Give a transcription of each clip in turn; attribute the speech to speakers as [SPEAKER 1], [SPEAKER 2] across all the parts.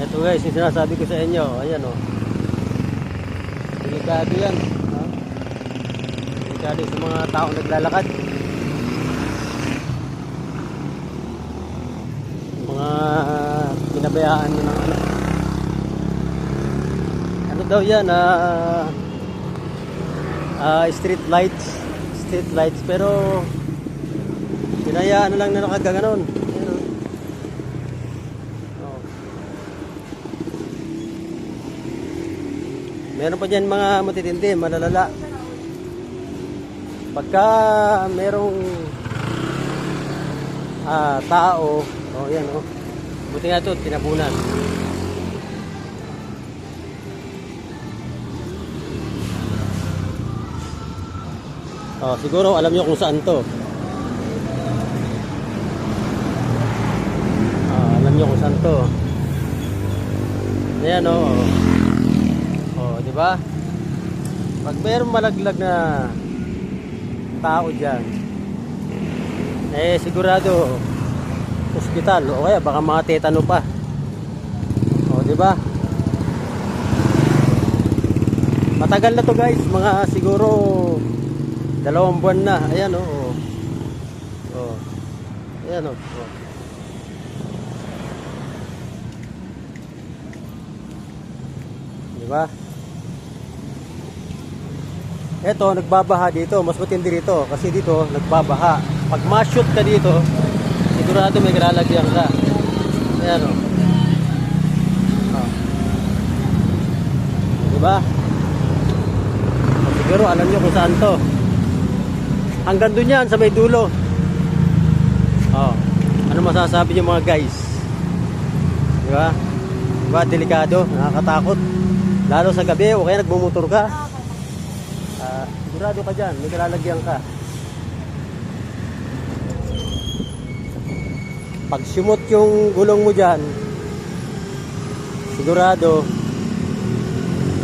[SPEAKER 1] Ito guys, yung sinasabi ko sa inyo, ayan o. Delikado yan. Ha? Delikado sa mga taong naglalakad. Mga pinabayaan nyo ng ano. Ano daw yan? Street lights. Street lights. Pero pinayaan na lang na nakagaganon. Ayan o. Meron pa dyan mga matitindi, malalala. Pagka merong tao, yan buti nga ito, tinabunan. Siguro alam nyo kung saan to. Alam nyo kung saan to. Ayan di ba? Pag mayroong malaglag na tao diyan, sigurado ospital o kaya baka mga tetano pa. Di ba? Matagal na to guys, mga siguro 2 buwan na. Ayan Ayan Di ba? Eto, nagbabaha dito. Mas matindi dito. Kasi dito, nagbabaha. Pag ma-shoot ka dito, sigurado may kalalagyan ka. Ayan Diba? Siguro, alam nyo kung saan to. Hanggang dun yan, sa may dulo. Ano masasabi nyo mga guys? Diba? Diba, delikado, nakakatakot. Lalo sa gabi, o kaya nagmumotor ka. Sigurado ka dyan, may kalalagyan ka. Pag sumot yung gulong mo dyan, sigurado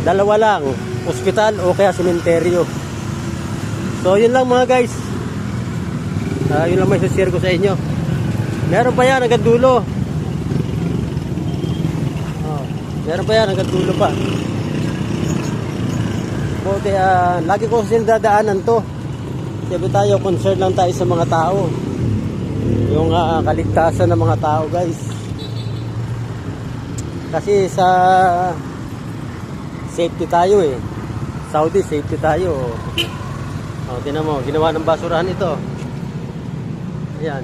[SPEAKER 1] 2 lang, ospital o kaya sementeryo. So yun lang mga guys, yun lang may share ko sa inyo. Meron pa yan hanggang dulo. Meron pa yan hanggang dulo pa. Buti, lagi ko sinadaanan to. Sabi tayo, concern lang tayo sa mga tao. Yung kaligtasan ng mga tao guys. Kasi sa safety tayo Saudi, safety tayo. Tinan mo, ginawa ng basurahan ito. Ayan.